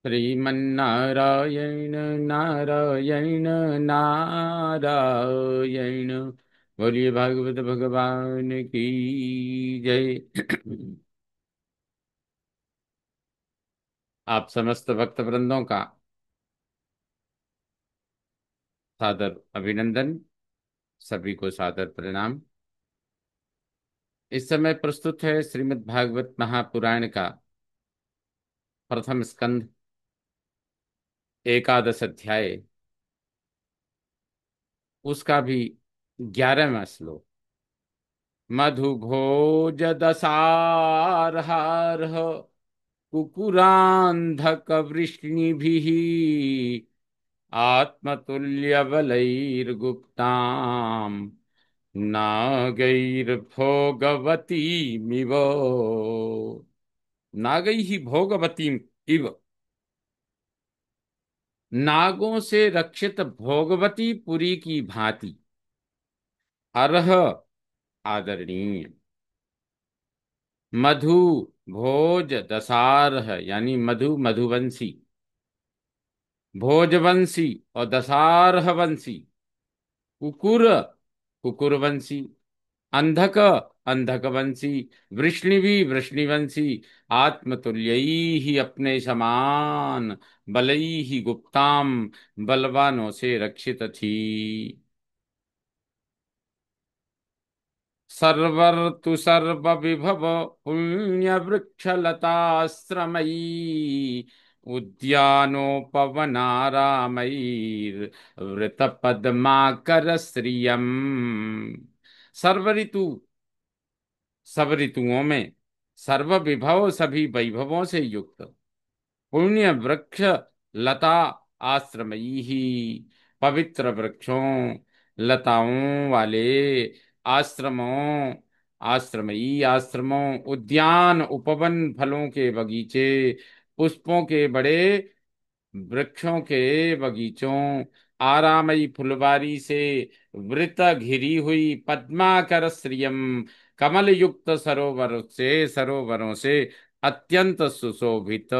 श्रीमन्नारायण नारायण नारायण। बोलिए भागवत भगवान की जय। आप समस्त भक्त वृंदों का सादर अभिनंदन, सभी को सादर प्रणाम। इस समय प्रस्तुत है श्रीमद् भागवत महापुराण का प्रथम स्कंध, एकादश अध्याय, उसका भी 11वां श्लोक। मधुभोज दशारहार कुकुरांधक वृष्णिभिः आत्मतुल्यबलैर्गुप्ताम् नागैर्भोगवतीमिव। नागैः भोगवतीम इव, नागों से रक्षित भोगवती पुरी की भांति। अर्ह आदरणीय। मधु भोज दसारह यानी मधु मधुवंशी, भोजवंशी और दशारह वंशी, कुकुर कुकुरवंशी, अंधक अंधकवंशी, वृष्णिवि वृष्णिवंशी, आत्मतुल्य ही अपने समान, बलई ही गुप्ताम बलवानों से रक्षित थी। सर्वर तु सर्व विभव पुण्य वृक्षलताश्रमयी उद्यानोपवनारामैर्वृत पद्माकर श्रियम। सर्व ऋतु, सब ऋतुओं में, सर्व विभव सभी वैभवों से युक्त, पुण्य वृक्ष लता आश्रमई ही, पवित्र वृक्षों लताओं वाले आश्रमों, आश्रमई आश्रमों, उद्यान उपवन, फलों के बगीचे, पुष्पों के बड़े वृक्षों के बगीचों, आरामई फुलवारी से वृत घिरी हुई पद्माकर श्रियम, कमल युक्त सरोवरों से अत्यंत सुशोभित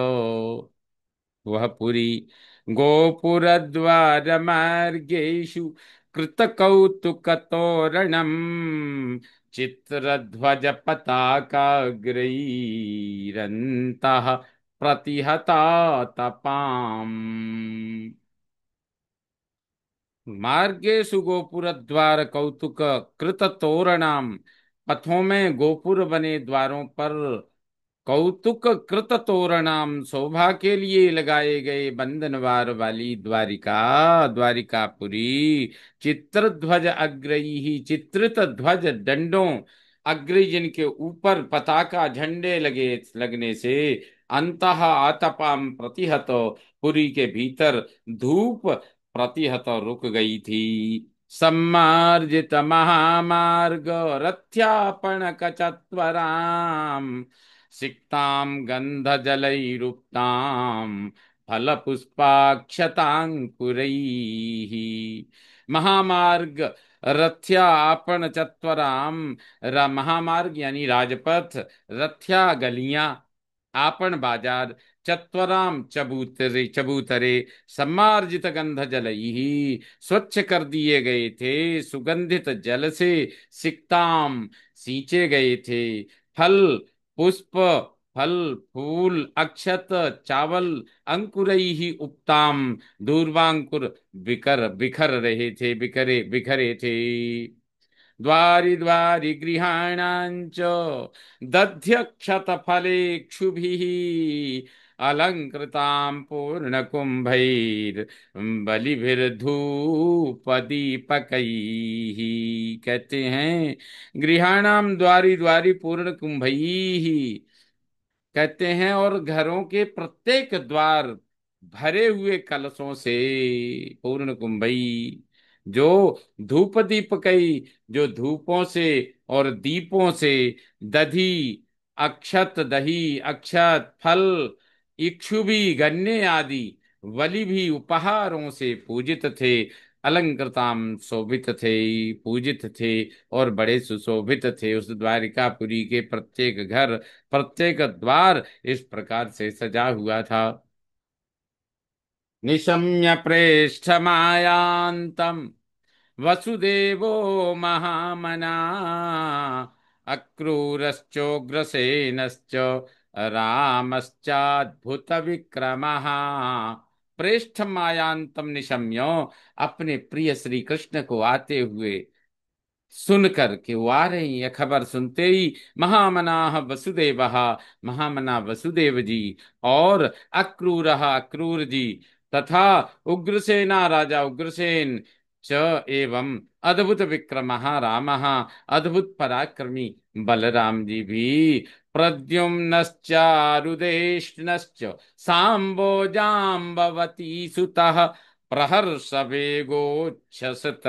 वह पुरी। गोपुर द्वार मार्गेषु कृत कौतुक तोरणम, चित्रध्वज पताकाग्रैरन्तः प्रतिहता तपाम। मार्गेषु गोपुर द्वार कौतुक कृत तोरणाम, पथों में गोपुर बने द्वारों पर कौतुक कृत तोरणाम, शोभा के लिए लगाए गए बंधनवार वाली द्वारिका, द्वारिकापुरी। चित्रध्वज अग्रही, चित्रित ध्वज डंडों, अग्रही जिनके ऊपर पताका झंडे लगे लगने से, अंतः आतपाम प्रतिहत, पुरी के भीतर धूप प्रतिहत रुक गई थी। सम्मार्जित महामार्ग रथ्यापण कचत्वराम, सिक्तां गन्धजलैरुक्तां फलपुष्पाक्षतांकुरैः। महामार्ग रथ्या आपण चत्वराम, महामार्ग यानी राजपथ, रथ्या गलियां, आपण बाजार, चत्वराम चबूतरे चबूतरे, सम्मार्जित गंध जल ही स्वच्छ कर दिए गए थे, सुगंधित जल से, सिक्ताम सींचे गए थे, फल पुष्प, फल फूल अक्षत चावल, अंकुरई ही उपताम, दूर्वांकुर बिकर बिखर रहे थे, बिखरे बिखरे थे। द्वारि द्वारि गृहाणाञ्च दध्यक्षत फलेक्षुभिः, अलङ्कृतां पूर्णकुम्भैर्बलिभिर्धूपदीपकैः। कहते हैं गृहाणाम द्वारि द्वारि पूर्ण कुंभैः, कहते हैं और घरों के प्रत्येक द्वार भरे हुए कलशों से, पूर्ण कुंभई, जो धूप दीपकई, जो धूपों से और दीपों से, दधी अक्षत दही अक्षत फल, इक्षु भी गन्ने आदि, वलि भी उपहारों से पूजित थे, अलंकृताम शोभित थे, पूजित थे और बड़े सुशोभित थे। उस द्वारिकापुरी के प्रत्येक घर, प्रत्येक द्वार इस प्रकार से सजा हुआ था। निशम्य प्रेष्ठमायान्तम् वसुदेवो महामना अक्रूरश्चोग्रसेनश्च रामश्चाद्भुतविक्रमः। प्रेष्ठमायान्तम निशम्य, अपने प्रिय श्री कृष्ण को आते हुए सुन करके वो आ रही है, खबर सुनते ही महामनाः वसुदेवः, महामना वसुदेव जी, और अक्रूरः अक्रूर जी, तथा उग्रसेना राजा उग्रसेन, च एवं अद्भुत विक्रमः रामः, अद्भुत पराक्रमी बलराम जी भी, प्रद्युम्नश्चारुदेष्णश्च सांबो जाम्बवती सुतः प्रहर्ष वेगोच्छ्वसित,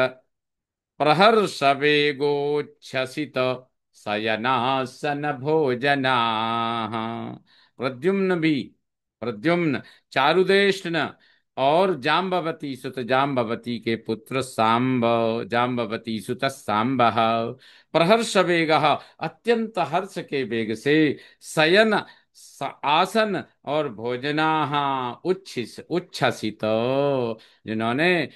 प्रहर्ष वेगोच्छ्वसित शयनासन भोजना। प्रद्युम्न भी, प्रद्युम्न, चारुदेष्ण और जाम्बवती सुत, जाम्बवती के पुत्र सांब, जाम्बवती सुत सांब, प्रहर्ष वेग, अत्यंत हर्ष के वेग से, शयन आसन और भोजना उच्छिस उच्छ्वसित, जिन्होंने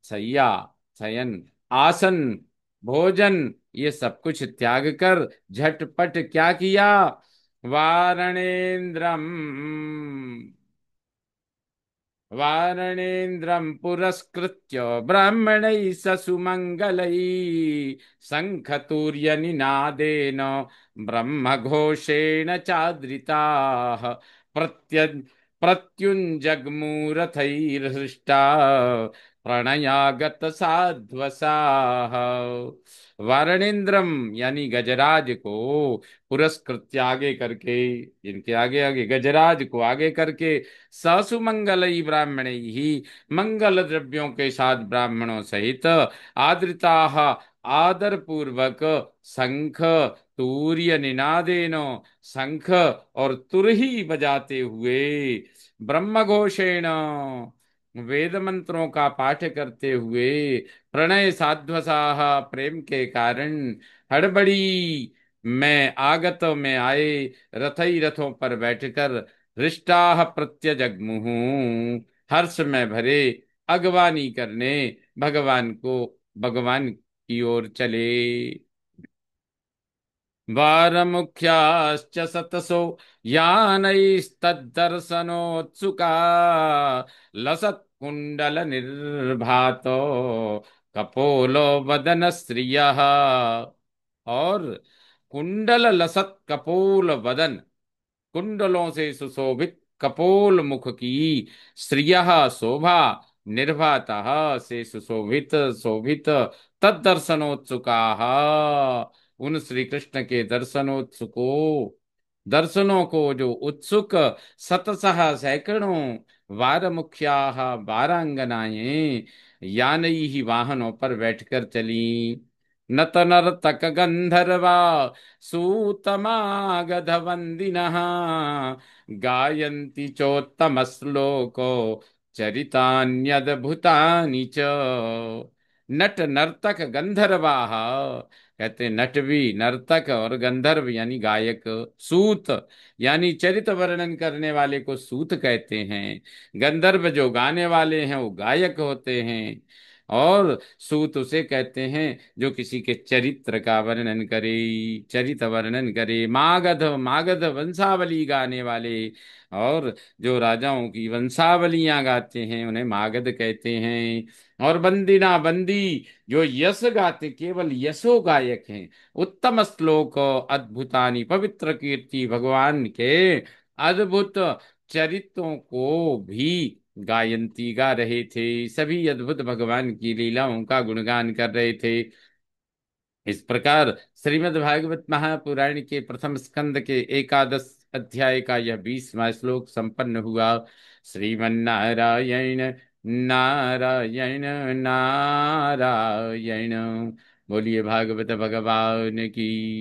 शैया, शयन, आसन, भोजन, ये सब कुछ त्याग कर झटपट क्या किया, वारणेन्द्रम, वारणेन्द्रं पुरस्कृत्य ब्राह्मणैः ससुमङ्गलैः शङ्खतूर्यनिनादेन ब्रह्मघोषेण चादृताः प्रत्य प्रत्युञ्जग्मुरथैर्हृष्टा प्रणयागत साध्वसाः। वारणेन्द्रम यानी गजराज को पुरस्कृत्य, आगे करके, जिनके आगे आगे गजराज को आगे करके, सासु मंगल ब्राह्मण ही, मंगल द्रव्यों के साथ ब्राह्मणों सहित, आदृता, आदर पूर्वक, शंख तूर्य निनादेनो, शंख और तुरही बजाते हुए, ब्रह्मघोषेण वेद मंत्रों का पाठ करते हुए, प्रणय साध्वसाह प्रेम के कारण, हड़बड़ी में आगत में आए, रथई रथों पर बैठकर, हृष्टाह प्रत्यजग्मुहु, हर्ष में भरे, अगवानी करने, भगवान को, भगवान की ओर चले। वारमुख्याश्च सतसो यानैस्तद्दर्शनोत्सुका लसत्कुण्डल निर्भातो कपोलो वदन श्रियः, और कुंडल लसत कपोल वदन, कुंडलों से सुशोभित कपोल मुख की, श्रियः शोभा, निर्भातः से सुशोभित शोभित, तद्दर्शनोत्सुकाः उन श्री कृष्ण के दर्शनोत्सुको, दर्शनों को जो उत्सुक, शतसह सैकड़ों, वार मुख्याः वारांगनाएं, यानई ही वाहनों पर बैठकर चली, नत नर्तक गंधर्वा सूतमागध वंदिनः गायन्ति चोत्तम श्लोको चरितान्यद्भुतानि च। नट नर्तक गंधर्वाः, कहते नट भी, नर्तक और गंधर्व यानी गायक, सूत यानी चरित वर्णन करने वाले को सूत कहते हैं, गंधर्व जो गाने वाले हैं वो गायक होते हैं, और सूत उसे कहते हैं जो किसी के चरित्र का वर्णन करे, चरित वर्णन करे। मागध, मागध वंशावली गाने वाले, और जो राजाओं की वंशावलियां गाते हैं उन्हें मागध कहते हैं। और बंदिना, बंदी जो यश गाते, केवल यशो गायक हैं, उत्तम श्लोक अद्भुतानि, पवित्र कीर्ति, भगवान के अद्भुत चरित्रों को भी गायंती गा रहे थे, सभी अद्भुत भगवान की लीलाओं का गुणगान कर रहे थे। इस प्रकार श्रीमद् भागवत महापुराण के प्रथम स्कंद के एकादश अध्याय का यह 20वां श्लोक संपन्न हुआ। श्रीमन्नारायण नारायण नारायण। बोलिए भागवत भगवान की।